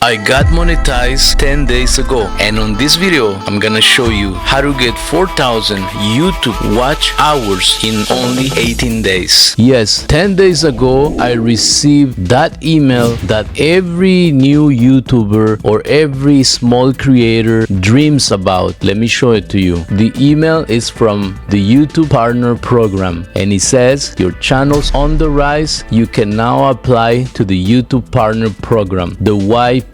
I got monetized 10 days ago, and on this video I'm gonna show you how to get 4,000 YouTube watch hours in only 18 days. Yes, 10 days ago I received that email that every new YouTuber or every small creator dreams about. Let me show it to you. The email is from the YouTube Partner Program, and it says your channel's on the rise. You can now apply to the YouTube Partner Program, the YPP.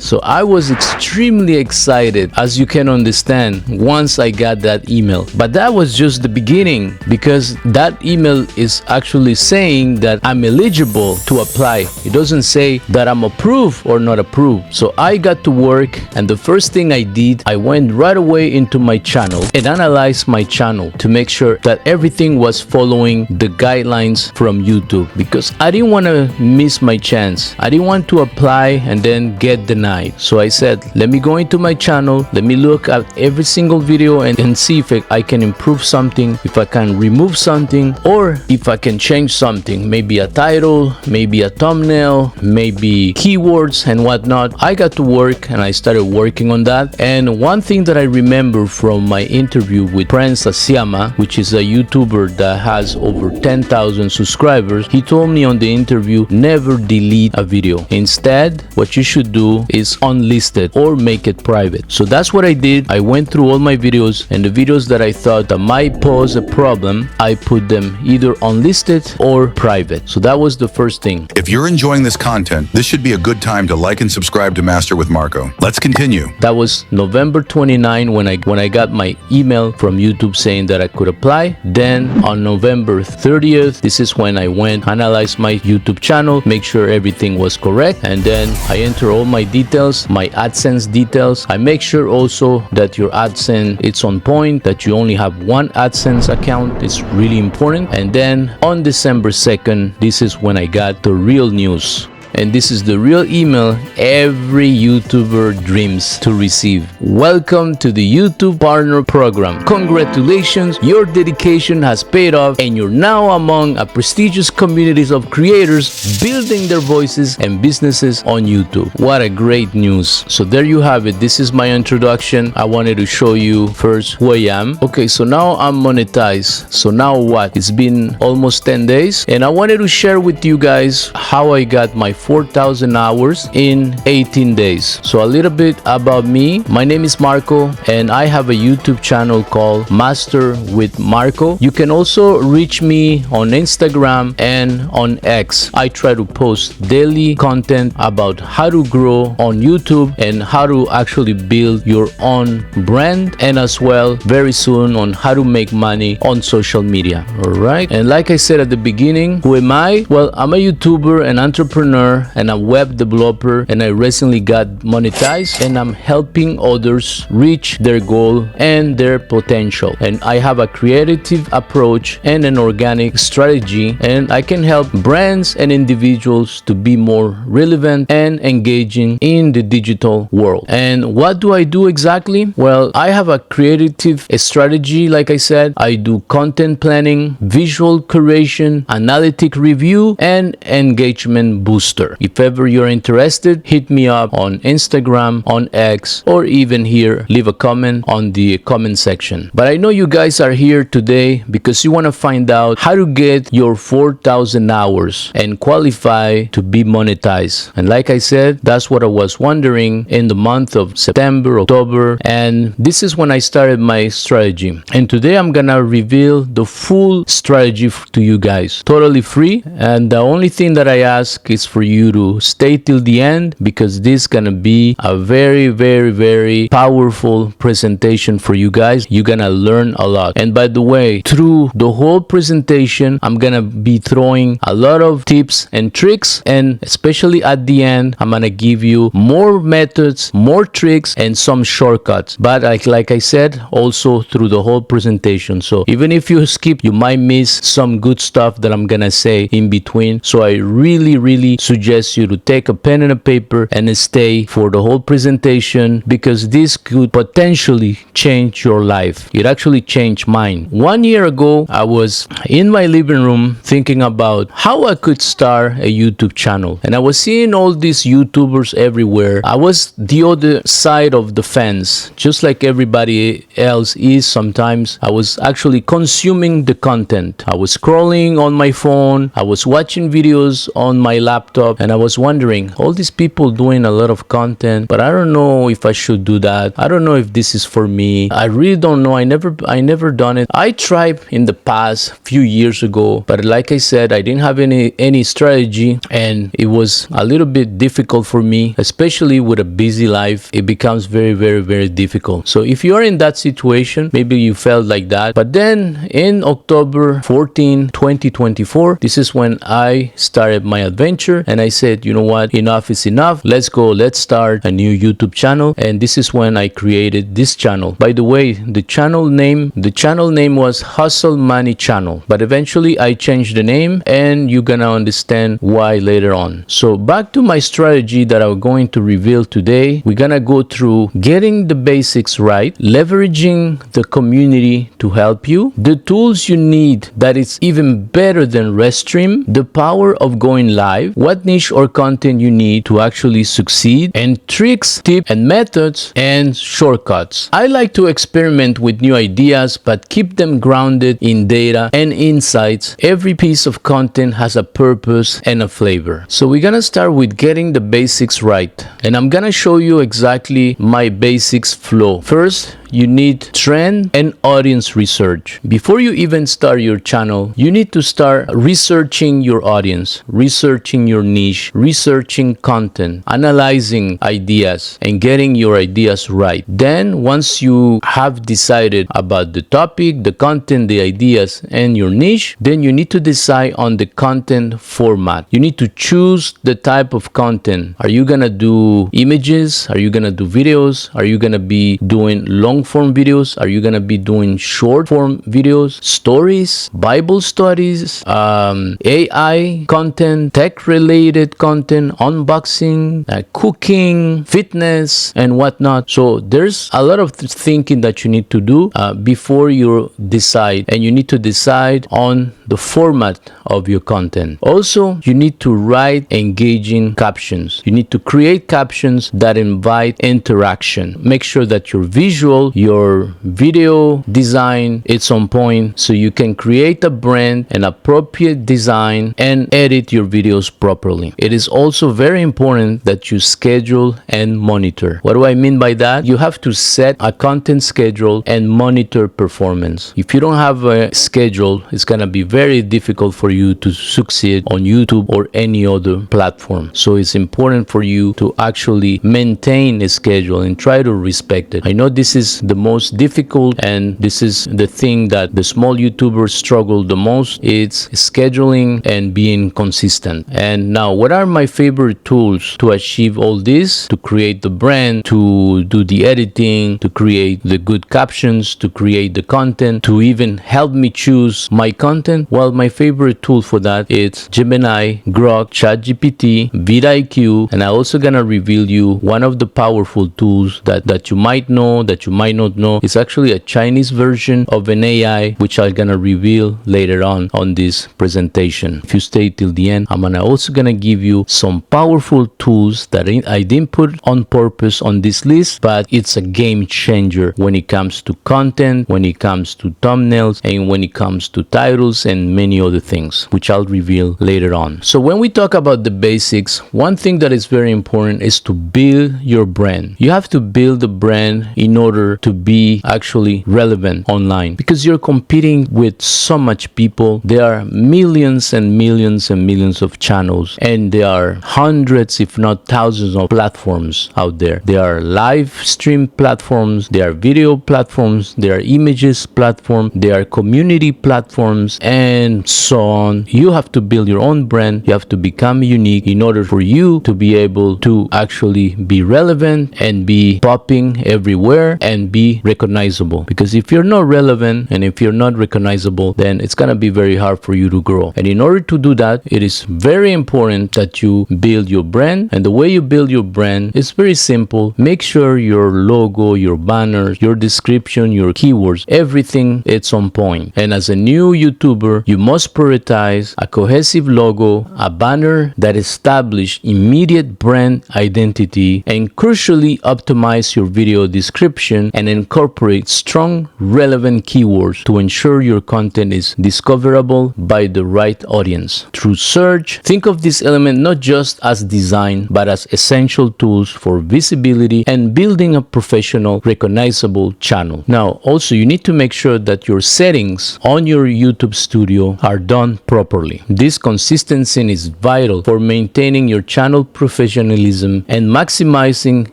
So I was extremely excited, as you can understand, once I got that email. But that was just the beginning, because that email is actually saying that I'm eligible to apply. It doesn't say that I'm approved or not approved. So I got to work, and the first thing I did, I went right away into my channel and analyzed my channel to make sure that everything was following the guidelines from YouTube, because I didn't want to miss my chance. I didn't want to apply and then get denied. So I said, let me go into my channel, let me look at every single video and see if I can improve something, if I can remove something, or if I can change something, maybe a title, maybe a thumbnail, maybe keywords and whatnot. I got to work and I started working on that. And one thing that I remember from my interview with Prince Asiama, which is a YouTuber that has over 10,000 subscribers, he told me on the interview, never delete a video. Instead, what you should do is unlisted or make it private. So that's what I did. I went through all my videos, and the videos that I thought that might pose a problem, I put them either unlisted or private. So that was the first thing. If you're enjoying this content, this should be a good time to like and subscribe to Master with Marco. Let's continue. That was November 29 when I got my email from YouTube saying that I could apply. Then on November 30th, this is when I went, analyzed my YouTube channel, make sure everything was correct, and then I enter all my details, my AdSense details. I make sure also that your AdSense it's on point, that you only have one AdSense account. It's really important. And then on December 2nd, this is when I got the real news. And this is the real email every YouTuber dreams to receive. Welcome to the YouTube Partner Program. Congratulations, your dedication has paid off, and you're now among a prestigious community of creators building their voices and businesses on YouTube. What a great news. So there you have it. This is my introduction. I wanted to show you first who I am. Okay, so now I'm monetized. So now what? It's been almost 10 days, and I wanted to share with you guys how I got my 4,000 hours in 18 days. So a little bit about me. My name is Marco, and I have a YouTube channel called Master with Marco. You can also reach me on Instagram and on X. I try to post daily content about how to grow on YouTube and how to actually build your own brand, and as well very soon on how to make money on social media. All right. And like I said at the beginning, who am I? Well, I'm a YouTuber, an entrepreneur, and a web developer, and I recently got monetized, and I'm helping others reach their goal and their potential. And I have a creative approach and an organic strategy, and I can help brands and individuals to be more relevant and engaging in the digital world. And what do I do exactly? Well, I have a creative strategy. Like I said, I do content planning, visual curation, analytic review, and engagement booster. If ever you're interested, hit me up on Instagram, on X, or even here, leave a comment on the comment section. But I know you guys are here today because you want to find out how to get your 4,000 hours and qualify to be monetized. And like I said, that's what I was wondering in the month of September, October, and this is when I started my strategy. And today I'm gonna reveal the full strategy to you guys, totally free. And the only thing that I ask is for you to stay till the end, because this is gonna be a very powerful presentation for you guys. You're gonna learn a lot. And by the way, through the whole presentation, I'm gonna be throwing a lot of tips and tricks, and especially at the end, I'm gonna give you more methods, more tricks, and some shortcuts. But like I said, also through the whole presentation. So even if you skip, you might miss some good stuff that I'm gonna say in between. So I really suggest suggest you to take a pen and a paper and stay for the whole presentation, because this could potentially change your life. It actually changed mine. 1 year ago, I was in my living room thinking about how I could start a YouTube channel, and I was seeing all these YouTubers everywhere. I was the other side of the fence, just like everybody else is sometimes. I was actually consuming the content. I was scrolling on my phone, I was watching videos on my laptop, and I was wondering, all these people doing a lot of content, but I don't know if I should do that. I don't know if this is for me. I really don't know. I never done it. I tried in the past few years ago, but like I said, I didn't have any strategy, and it was a little bit difficult for me, especially with a busy life. It becomes very difficult. So if you are in that situation, maybe you felt like that. But then in October 14, 2024, this is when I started my adventure, and I said, you know what, enough is enough. Let's go. Let's start a new YouTube channel. And this is when I created this channel. By the way, the channel name was Hustle Money Channel, but eventually I changed the name, and you're gonna understand why later on. So back to my strategy that I'm going to reveal today. We're gonna go through getting the basics right, leveraging the community to help you, the tools you need that is even better than Restream, the power of going live, what niche or content you need to actually succeed, and tricks, tips, and methods, and shortcuts. I like to experiment with new ideas, but keep them grounded in data and insights. Every piece of content has a purpose and a flavor. So we're gonna start with getting the basics right, and I'm gonna show you exactly my basics flow. First, you need trend and audience research. Before you even start your channel, you need to start researching your audience, researching your niche, researching content, analyzing ideas, and getting your ideas right. Then once you have decided about the topic, the content, the ideas, and your niche, then you need to decide on the content format. You need to choose the type of content. Are you gonna do images? Are you gonna do videos? Are you gonna be doing long form videos? Are you gonna be doing short form videos, stories, Bible studies, AI content, tech related content, unboxing, cooking, fitness, and whatnot? So there's a lot of thinking that you need to do before you decide, and you need to decide on the format of your content. Also, you need to write engaging captions. You need to create captions that invite interaction. Make sure that your visual, your video design, it's on point, so you can create a brand, an appropriate design, and edit your videos properly. It is also very important that you schedule and monitor. What do I mean by that? You have to set a content schedule and monitor performance. If you don't have a schedule, it's gonna be very difficult for you to succeed on YouTube or any other platform. So it's important for you to actually maintain a schedule and try to respect it. I know this is the most difficult, and this is the thing that the small YouTubers struggle the most. It's scheduling and being consistent. And now, what are my favorite tools to achieve all this? To create the brand, to do the editing, to create the good captions, to create the content, to even help me choose my content? Well, my favorite tool for that is Gemini, Grok, ChatGPT, vidIQ, and I'm also gonna reveal you one of the powerful tools that you might know, that you might not know. It's actually a Chinese version of an AI, which I'm gonna reveal later on this presentation. If you stay till the end, I'm also gonna give you some powerful tools that I didn't put on purpose on this list, but it's a game changer when it comes to content, when it comes to thumbnails, and when it comes to titles and many other things, which I'll reveal later on. So when we talk about the basics, one thing that is very important is to build your brand. You have to build a brand in order to be actually relevant online, because you're competing with so much people. There are millions and millions and millions of channels, and there are hundreds, if not thousands, of platforms out there. There are live stream platforms, there are video platforms, there are images platforms, there are community platforms, and and so on. You have to build your own brand. You have to become unique in order for you to be able to actually be relevant and be popping everywhere and be recognizable. Because if you're not relevant and if you're not recognizable, then it's gonna be very hard for you to grow. And in order to do that, it is very important that you build your brand. And the way you build your brand is very simple. Make sure your logo, your banners, your description, your keywords, everything it's on point. And as a new YouTuber, you must prioritize a cohesive logo, a banner that establish immediate brand identity, and crucially optimize your video description and incorporate strong, relevant keywords to ensure your content is discoverable by the right audience. Through search, think of this element not just as design, but as essential tools for visibility and building a professional, recognizable channel. Now, also, you need to make sure that your settings on your YouTube studio are done properly. This consistency is vital for maintaining your channel professionalism and maximizing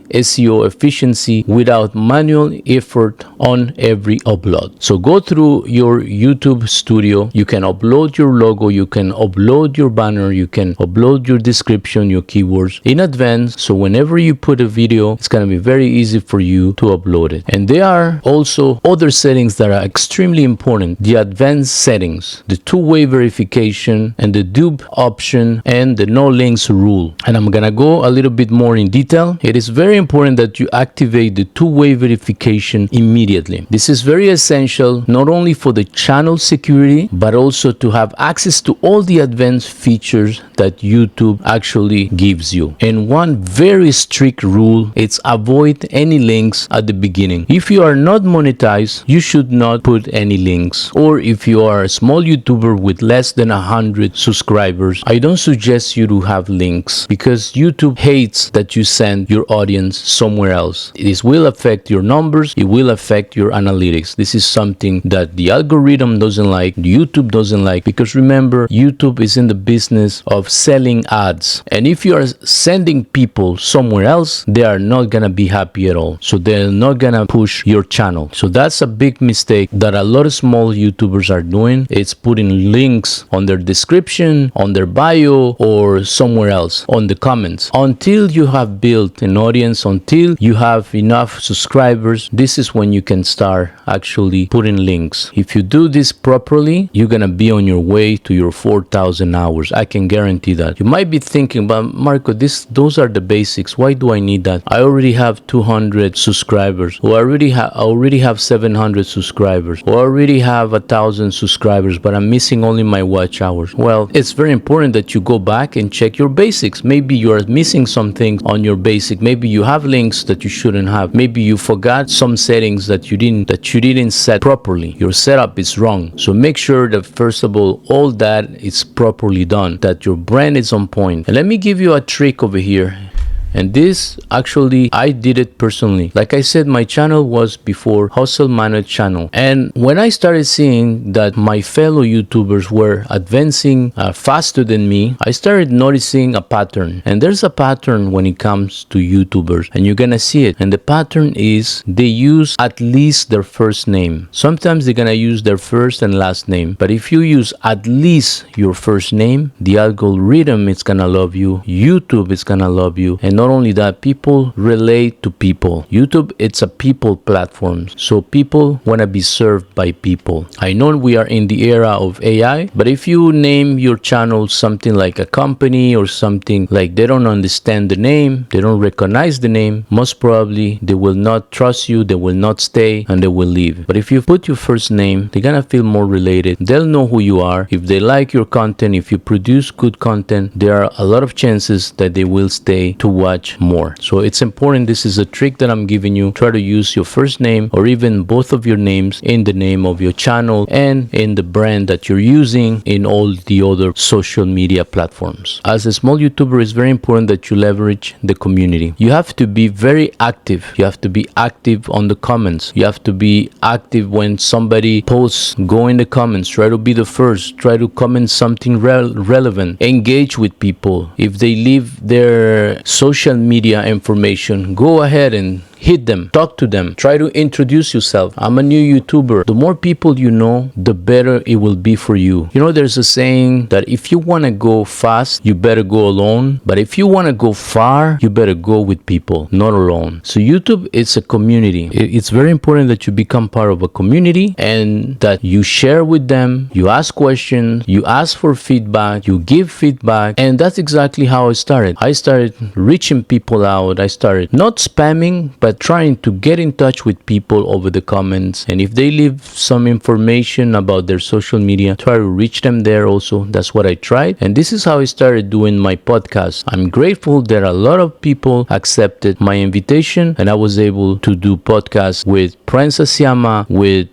SEO efficiency without manual effort on every upload. So go through your YouTube studio. You can upload your logo, you can upload your banner, you can upload your description, your keywords in advance. So whenever you put a video, it's going to be very easy for you to upload it. And there are also other settings that are extremely important. The advanced settings, the two-way verification, and the dupe option, and the no links rule. And I'm gonna go a little bit more in detail. It is very important that you activate the two-way verification immediately. This is very essential not only for the channel security, but also to have access to all the advanced features that YouTube actually gives you. And one very strict rule, it's avoid any links at the beginning. If you are not monetized, you should not put any links. Or if you are a small YouTuber with less than 100 subscribers, I don't suggest you to have links, because YouTube hates that you send your audience somewhere else. This will affect your numbers, it will affect your analytics. This is something that the algorithm doesn't like, YouTube doesn't like, because remember, YouTube is in the business of selling ads. And if you are sending people somewhere else, they are not gonna be happy at all. So they're not gonna push your channel. So that's a big mistake that a lot of small YouTubers are doing. It's putting links on their description, on their bio, or somewhere else on the comments. Until you have built an audience, until you have enough subscribers, this is when you can start actually putting links. If you do this properly, you're gonna be on your way to your 4,000 hours. I can guarantee that. You might be thinking, but Marco, those are the basics. Why do I need that? I already have 200 subscribers, or I already have 700 subscribers, or I already have 1,000 subscribers, but I'm missing only my watch hours. Well, it's very important that you go back and check your basics. Maybe you are missing some things on your basic. Maybe you have links that you shouldn't have. Maybe you forgot some settings that you didn't set properly. Your setup is wrong. So make sure that first of all that is properly done, that your brand is on point. And let me give you a trick over here. And this, actually, I did it personally. Like I said, my channel was before Hustle Managed channel. And when I started seeing that my fellow YouTubers were advancing faster than me, I started noticing a pattern. And there's a pattern when it comes to YouTubers, and you're gonna see it. And the pattern is they use at least their first name. Sometimes they're gonna use their first and last name. But if you use at least your first name, the algorithm is gonna love you. YouTube is gonna love you. And not only that, people relate to people. YouTube, it's a people platform, so people want to be served by people. I know we are in the era of AI, but if you name your channel something like a company or something like they don't understand the name, they don't recognize the name, most probably they will not trust you, they will not stay, and they will leave. But if you put your first name, they're gonna feel more related. They'll know who you are. If they like your content, if you produce good content, there are a lot of chances that they will stay to watch more. So it's important. This is a trick that I'm giving you. Try to use your first name or even both of your names in the name of your channel and in the brand that you're using in all the other social media platforms. As a small YouTuber, it's very important that you leverage the community. You have to be very active. You have to be active on the comments. You have to be active when somebody posts. Go in the comments. Try to be the first. Try to comment something relevant. Engage with people. If they leave their social social media information, go ahead and hit them, talk to them, try to introduce yourself. I'm a new YouTuber. The more people you know, the better it will be for you. You know, there's a saying that if you want to go fast, you better go alone. But if you want to go far, you better go with people, not alone. So YouTube is a community. It's very important that you become part of a community and that you share with them, you ask questions, you ask for feedback, you give feedback. And that's exactly how I started. I started reaching people out. I started not spamming, but trying to get in touch with people over the comments. And if they leave some information about their social media, try to reach them there also. That's what I tried. And this is how I started doing my podcast. I'm grateful that a lot of people accepted my invitation and I was able to do podcasts with Prince Asiama, with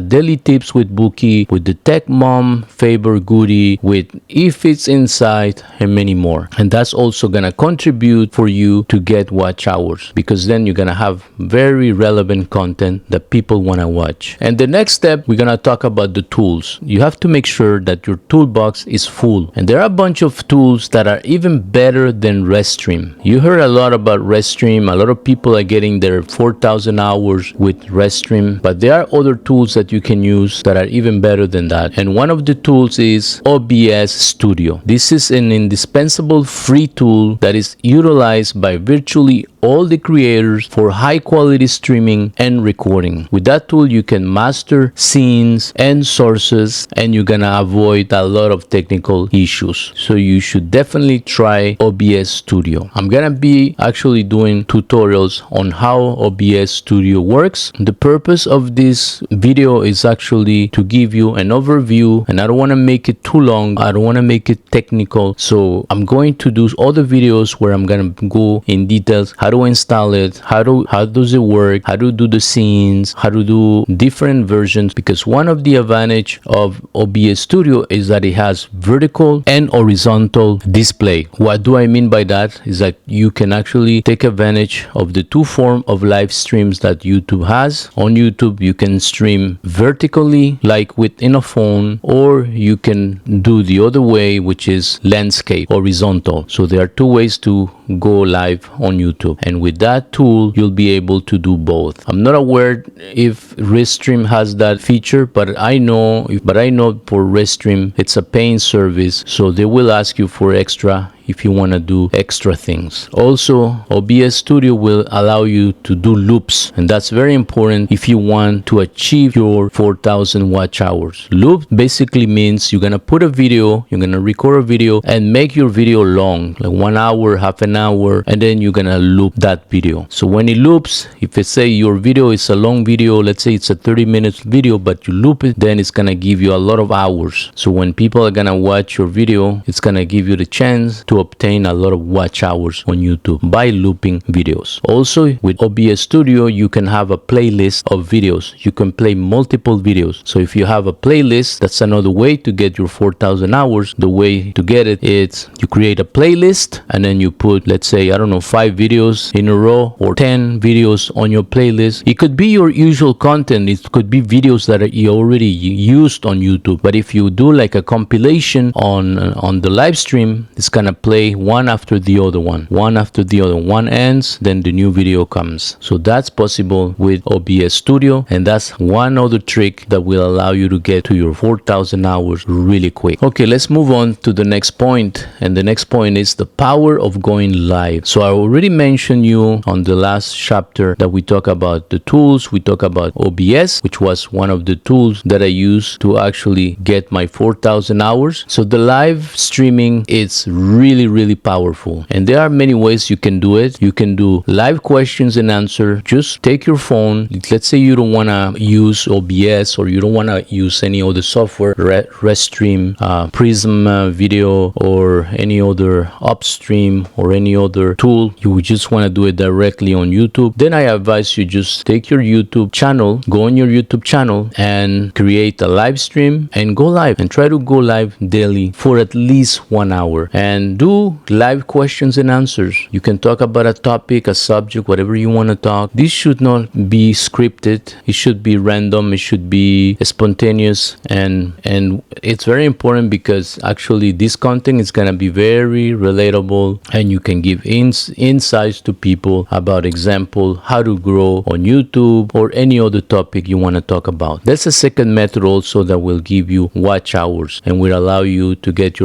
Daily Tips with Buki, with the Tech Mom, Faber Goody, with If It's Inside, and many more. And that's also gonna contribute for you to get watch hours, because then you're gonna have very relevant content that people wanna watch. And the next step, we're gonna talk about the tools. You have to make sure that your toolbox is full. And there are a bunch of tools that are even better than Restream. You heard a lot about Restream. A lot of people are getting their 4,000 hours with Restream, but there are other tools that you can use that are even better than that. And one of the tools is OBS Studio. This is an indispensable free tool that is utilized by virtually all the creators for high quality streaming and recording. With that tool, you can master scenes and sources, and you're gonna avoid a lot of technical issues. So you should definitely try OBS Studio. I'm gonna be actually doing tutorials on how OBS Studio works. The purpose of this video is actually to give you an overview, and I don't want to make it too long. I don't want to make it technical. So I'm going to do other videos where I'm gonna go in details how to install it, how does it work, how to do the scenes, how to do different versions, because one of the advantage of OBS Studio is that it has vertical and horizontal display. What do I mean by that is that you can actually take advantage of the two form of live streams that YouTube has. On YouTube, you can stream vertically like within a phone, or you can do the other way, which is landscape, horizontal. So there are two ways to go live on YouTube, and with that tool you'll be able to do both. I'm not aware if Restream has that feature, but I know for Restream it's a paying service, so they will ask you for extra if you want to do extra things. Also, OBS Studio will allow you to do loops, and that's very important if you want to achieve your 4,000 watch hours. Loop basically means you're gonna put a video, you're gonna record a video and make your video long, like 1 hour, half an hour, and then you're gonna loop that video. So when it loops, if it say your video is a long video, let's say it's a 30-minute video, but you loop it, then it's gonna give you a lot of hours. So when people are gonna watch your video, it's gonna give you the chance to obtain a lot of watch hours on YouTube by looping videos. Also, with OBS Studio, you can have a playlist of videos. You can play multiple videos. So if you have a playlist, that's another way to get your 4,000 hours. The way to get it is you create a playlist and then you put, let's say, I don't know, 5 videos in a row or 10 videos on your playlist. It could be your usual content. It could be videos that you already used on YouTube. But if you do like a compilation on the live stream, it's gonna play one after the other one. One ends, then the new video comes. So that's possible with OBS Studio, and that's one other trick that will allow you to get to your 4,000 hours really quick. Okay, let's move on to the next point, and the next point is the power of going live. So I already mentioned you on the last chapter that we talk about the tools. We talk about OBS, which was one of the tools that I used to actually get my 4,000 hours. So the live streaming is really powerful, and there are many ways you can do it. You can do live questions and answer. Just take your phone. Let's say you don't want to use OBS, or you don't want to use any other software, Restream, Prism Video, or any other Upstream, or any other tool. You just want to do it directly on YouTube. Then I advise you just take your YouTube channel, go on your YouTube channel and create a live stream and go live, and try to go live daily for at least 1 hour, and do do live questions and answers. You can talk about a topic, a subject, whatever you want to talk. This should not be scripted. It should be random. It should be spontaneous, and it's very important because actually this content is going to be very relatable, and you can give insights to people about, example, how to grow on YouTube or any other topic you want to talk about. That's a second method also that will give you watch hours and will allow you to get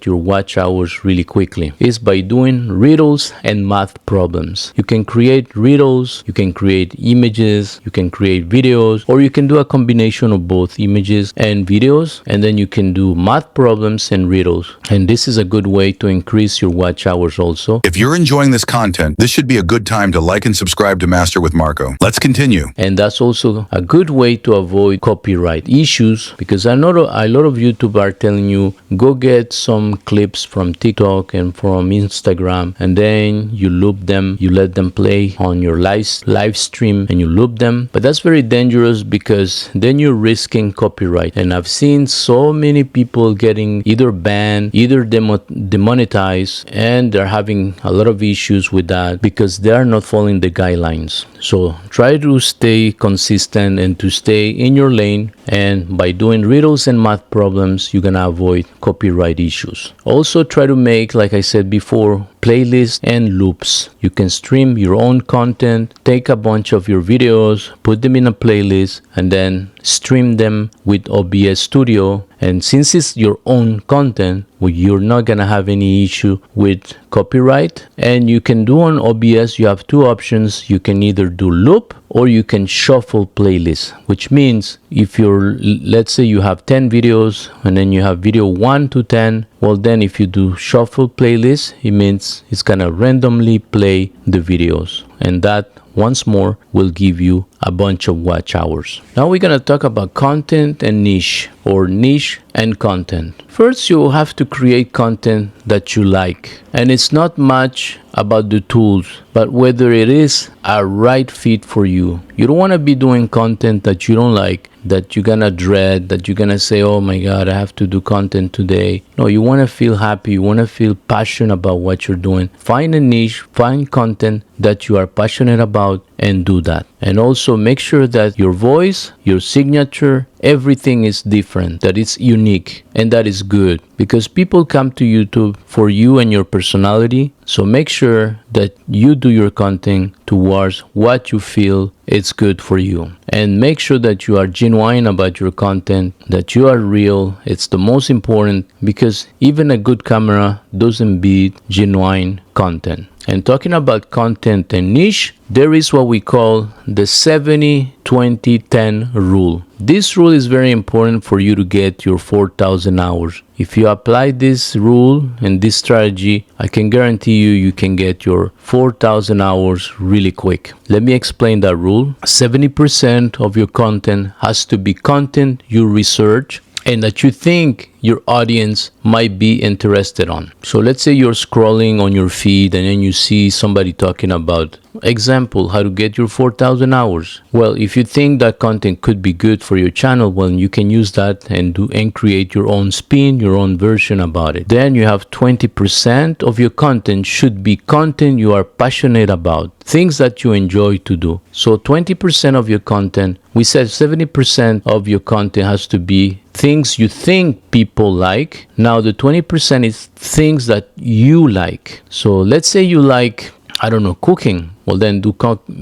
your watch hours really quickly. Is by doing riddles and math problems. You can create riddles, you can create images, you can create videos, or you can do a combination of both images and videos, and then you can do math problems and riddles. And this is a good way to increase your watch hours also. If you're enjoying this content, this should be a good time to like and subscribe to Master with Marco. Let's continue. And that's also a good way to avoid copyright issues, because I know a lot of YouTube are telling you, go get some clips from TikTok and from Instagram, and then you loop them, you let them play on your live stream, and you loop them. But that's very dangerous because then you're risking copyright. And I've seen so many people getting either banned, either demonetized, and they're having a lot of issues with that because they are not following the guidelines. So try to stay consistent and to stay in your lane, and by doing riddles and math problems, you're gonna avoid copyright issues. Also try to make, like I said before, playlists and loops. You can stream your own content, take a bunch of your videos, put them in a playlist, and then stream them with OBS Studio. And since it's your own content, well, you're not gonna have any issue with copyright. And you can do on OBS, you have two options. You can either do loop or you can shuffle playlists, which means if let's say you have 10 videos and then you have video 1 to 10, well then if you do shuffle playlist, it means it's gonna randomly play the videos, and that once more will give you a bunch of watch hours. Now we're gonna talk about content and niche, or niche and content. First, you have to create content that you like, and it's not much about the tools, but whether it is a right fit for you. You don't want to be doing content that you don't like, that you're gonna dread, that you're gonna say, oh my god, I have to do content today. No, you want to feel happy, you want to feel passionate about what you're doing. Find a niche, find content that you are passionate about, and do that. And also make sure that your voice, your signature, everything is different, that it's unique, and that is good, because people come to YouTube for you and your personality. So make sure that you do your content towards what you feel it's good for you, and make sure that you are genuine about your content, that you are real. It's the most important, because even a good camera doesn't beat genuine content. And talking about content and niche, there is what we call the 70-20-10 rule. This rule is very important for you to get your 4,000 hours. If you apply this rule and this strategy, I can guarantee you can get your 4,000 hours really quick. Let me explain that rule. 70% of your content has to be content you research and that you think your audience might be interested on. So let's say you're scrolling on your feed and then you see somebody talking about, example, how to get your 4,000 hours. Well, if you think that content could be good for your channel, well, you can use that and create your own spin, your own version about it. Then you have 20% of your content should be content you are passionate about, things that you enjoy to do. So 20% of your content, we said 70% of your content has to be things you think people like. Now the 20% is things that you like. So let's say you like, I don't know, cooking. Well, then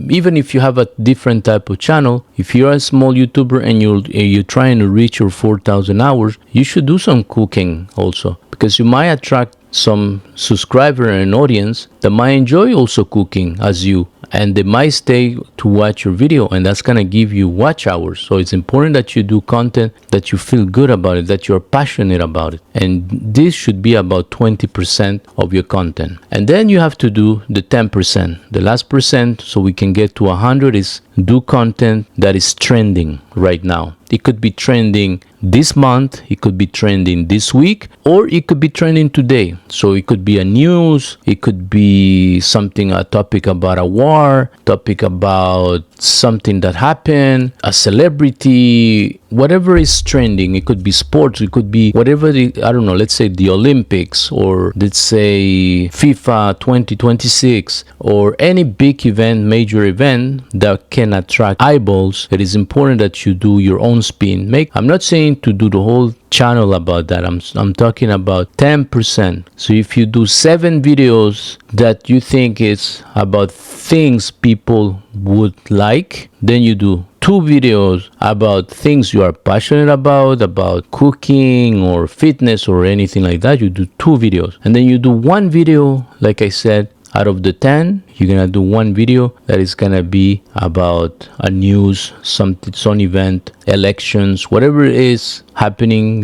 even if you have a different type of channel, if you're a small YouTuber and you're trying to reach your 4,000 hours, you should do some cooking also, because you might attract some subscriber and audience that might enjoy also cooking as you, and they might stay to watch your video, and that's gonna give you watch hours. So it's important that you do content that you feel good about it, that you're passionate about it, and this should be about 20% of your content. And then you have to do the 10%, the last percent, so we can get to 100, is do content that is trending right now. It could be trending this month, it could be trending this week, or it could be trending today. So it could be a news, it could be something, a topic about a war, topic about something that happened, a celebrity, whatever is trending. It could be sports, it could be whatever the, I don't know, let's say the Olympics, or let's say FIFA 2026, or any big event, major event that can attract eyeballs. It is important that you do your own spin. I'm not saying to do the whole channel about that. I'm talking about 10%. So if you do 7 videos that you think is about things people would like, then you do 2 videos about things you are passionate about cooking or fitness or anything like that. You do 2 videos, and then you do 1 video, like I said, out of the 10, you're gonna do 1 video that is gonna be about a news, some event, elections, whatever is happening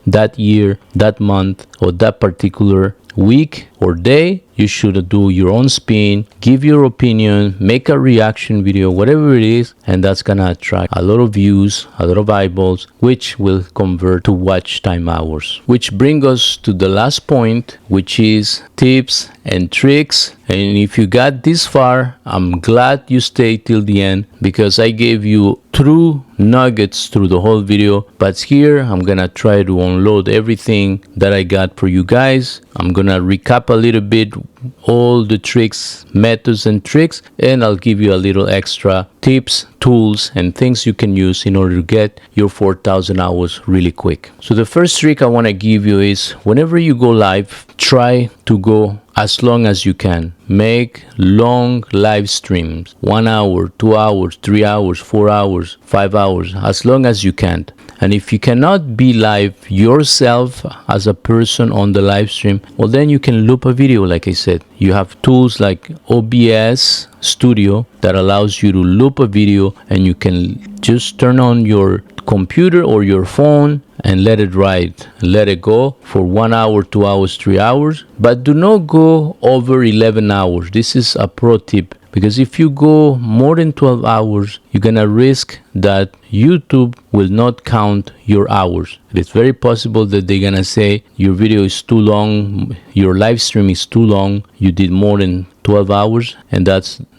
that year, that month, or that particular week or day. You should do your own spin, give your opinion, make a reaction video, whatever it is, and that's gonna attract a lot of views, a lot of eyeballs, which will convert to watch time hours. Which brings us to the last point, which is tips and tricks. And if you got this far, I'm glad you stayed till the end, because I gave you true nuggets through the whole video. But here I'm gonna try to unload everything that I got for you guys. I'm gonna recap a little bit all the tricks, methods and tricks, and I'll give you a little extra tips, tools, and things you can use in order to get your 4,000 hours really quick. So the first trick I want to give you is, whenever you go live, try to go as long as you can. Make long live streams, 1 hour, 2 hours, 3 hours, 4 hours, 5 hours, as long as you can. And if you cannot be live yourself as a person on the live stream, well, then you can loop a video. Like I said, you have tools like OBS Studio that allows you to loop a video, and you can just turn on your computer or your phone and let it ride, let it go for 1 hour, 2 hours, 3 hours, but do not go over 11 hours. This is a pro tip, because if you go more than 12 hours, you're gonna risk that YouTube will not count your hours. It's very possible that they're gonna say your video is too long, your live stream is too long, you did more than 12 hours, and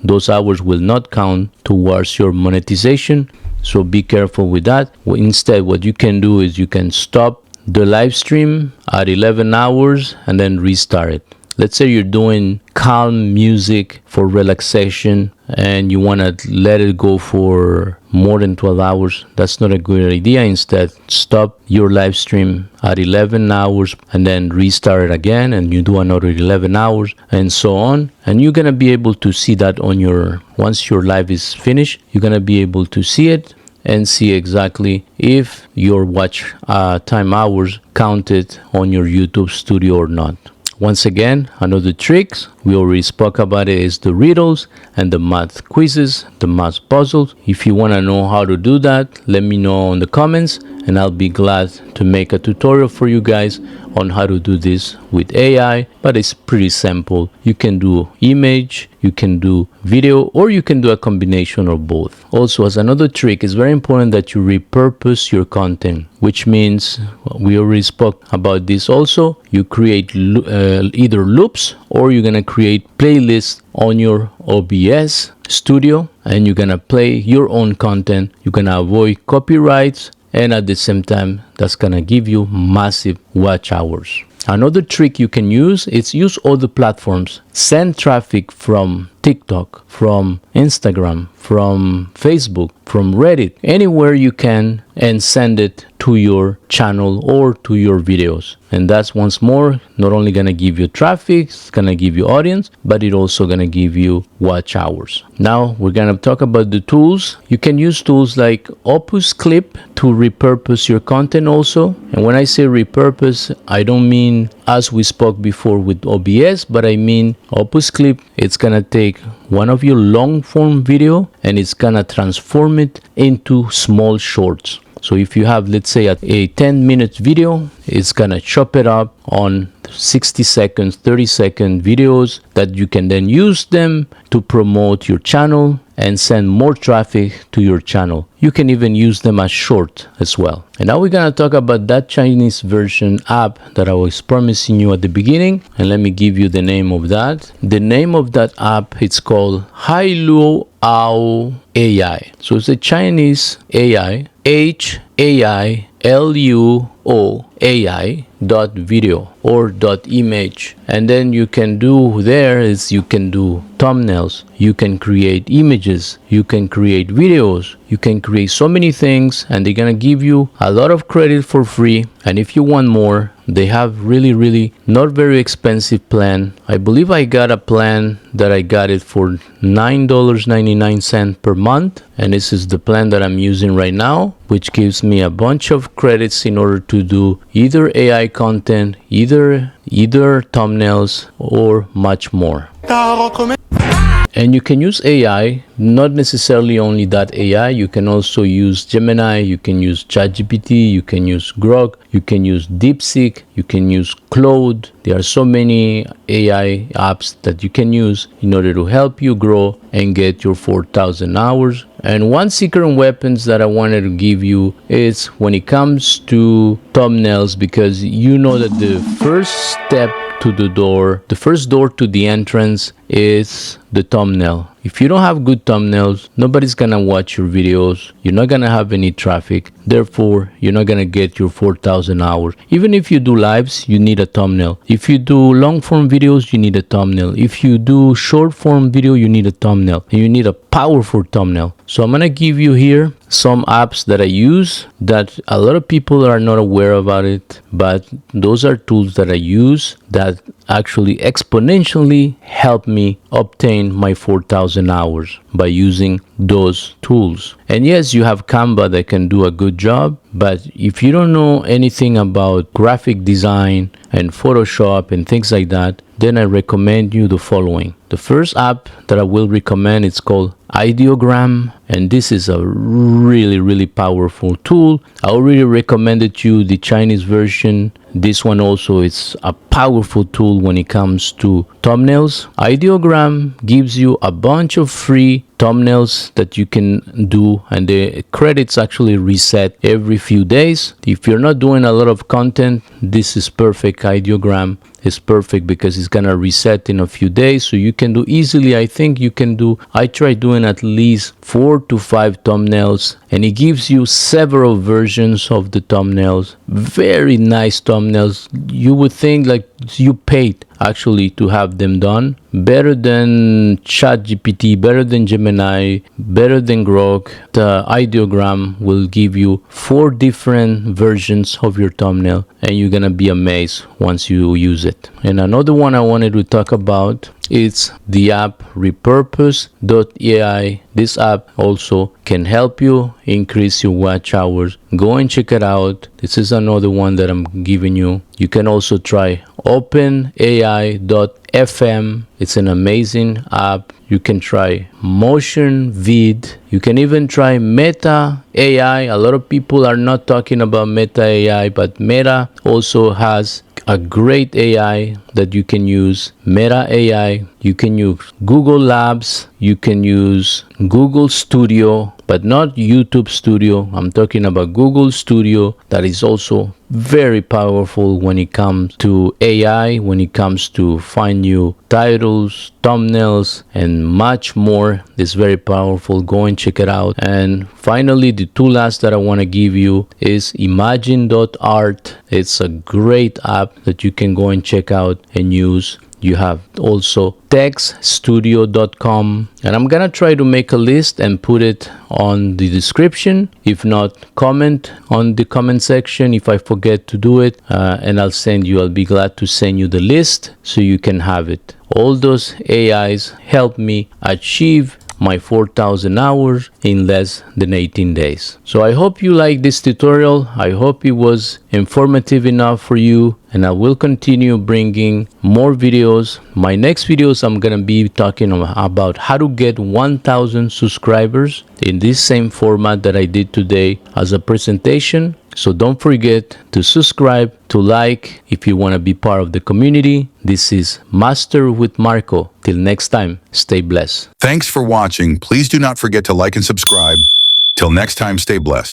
those hours will not count towards your monetization. So be careful with that. Instead, what you can do is you can stop the live stream at 11 hours and then restart it. Let's say you're doing calm music for relaxation and you want to let it go for more than 12 hours. That's not a good idea. Instead, stop your live stream at 11 hours and then restart it again, and you do another 11 hours and so on. And you're going to be able to see that on once your live is finished, you're going to be able to see it and see exactly if your watch time hours counted on your YouTube Studio or not. Once again, another tricks we already spoke about it is the riddles and the math quizzes, the math puzzles. If you want to know how to do that, let me know in the comments, and I'll be glad to make a tutorial for you guys on how to do this with AI. But it's pretty simple. You can do image, you can do video, or you can do a combination of both. Also, as another trick, it's very important that you repurpose your content, which means we already spoke about this also. You create either loops, or you're gonna create playlists on your OBS Studio, and you're gonna play your own content. You're gonna avoid copyrights, and at the same time, that's gonna give you massive watch hours. Another trick you can use is use all the platforms. Send traffic from TikTok, from Instagram, from Facebook, from Reddit, anywhere you can, and send it to your channel or to your videos. And that's, once more, not only gonna give you traffic, it's gonna give you audience, but it also gonna give you watch hours. Now we're gonna talk about the tools. You can use tools like Opus Clip to repurpose your content also. And when I say repurpose, I don't mean as we spoke before with OBS, but I mean Opus Clip. It's gonna take one of your long form video and it's gonna transform it into small shorts. So if you have, let's say, a 10-minute video, it's gonna chop it up on 60 seconds, 30-second videos that you can then use them to promote your channel and send more traffic to your channel. You can even use them as short as well. And now we're gonna talk about that Chinese version app that I was promising you at the beginning. And let me give you the name of that. The name of that app, it's called Hailuo AI. So it's a Chinese AI HAILUOAI.video or .image, and then you can do there is you can do thumbnails, you can create images, you can create videos, you can create so many things, and they're gonna give you a lot of credit for free. And if you want more, they have really not very expensive plan. I believe I got a plan that I got it for $9.99 per month, and this is the plan that I'm using right now, which gives me a bunch of credits in order to do either AI content, either thumbnails, or much more. And you can use AI, not necessarily only that AI. You can also use Gemini, you can use ChatGPT, you can use Grok, you can use DeepSeek, you can use Claude. There are so many AI apps that you can use in order to help you grow and get your 4,000 hours. And one secret weapons that I wanted to give you is when it comes to thumbnails, because you know that the first step to the door, the first door to the entrance is the thumbnail. If you don't have good thumbnails, nobody's gonna watch your videos. You're not gonna have any traffic. Therefore, you're not gonna get your 4,000 hours. Even if you do lives, you need a thumbnail. If you do long form videos, you need a thumbnail. If you do short form video, you need a thumbnail. And you need a powerful thumbnail. So I'm gonna give you here some apps that I use that a lot of people are not aware about it, but those are tools that I use that actually exponentially help me obtain my 4,000 hours by using those tools. And yes, you have Canva that can do a good job, but if you don't know anything about graphic design and Photoshop and things like that, then I recommend you the following. The first app that I will recommend is called Ideogram, and this is a really powerful tool. I already recommended you the Chinese version. This one also is a powerful tool when it comes to thumbnails. Ideogram gives you a bunch of free thumbnails that you can do, and the credits actually reset every few days. If you're not doing a lot of content, this is perfect. Ideogram is perfect because it's gonna reset in a few days, so you can do easily. I try doing at least 4 to 5 thumbnails, and it gives you several versions of the thumbnails. Very nice thumbnails. You would think like you paid actually to have them done. Better than ChatGPT, better than Gemini, better than Grok. The Ideogram will give you 4 different versions of your thumbnail, and you're gonna be amazed once you use it. And another one I wanted to talk about is the app repurpose.ai. This app also can help you increase your watch hours. Go and check it out. This is another one that I'm giving you. You can also try openai.fm. It's an amazing app. You can try Motion Vid. You can even try Meta AI. A lot of people are not talking about Meta AI, but Meta also has a great AI that you can use. Meta AI. You can use Google Labs. You can use Google Studio, but not YouTube Studio. I'm talking about Google Studio. That is also very powerful when it comes to AI, when it comes to find new titles, thumbnails, and much more. It's very powerful. Go and check it out. And finally, the two last that I want to give you is imagine.art. It's a great app that you can go and check out and use. You have also textstudio.com, and I'm gonna try to make a list and put it on the description. If not, comment on the comment section if I forget to do it, and I'll be glad to send you the list so you can have it. All those AIs help me achieve my 4,000 hours in less than 18 days. So I hope you like this tutorial. I hope it was informative enough for you, and I will continue bringing more videos. My next videos, I'm gonna be talking about how to get 1,000 subscribers in this same format that I did today as a presentation. So don't forget to subscribe, to like if you want to be part of the community. This is Master with Marco. Till next time, stay blessed. Thanks for watching. Please do not forget to like and subscribe. Till next time, stay blessed.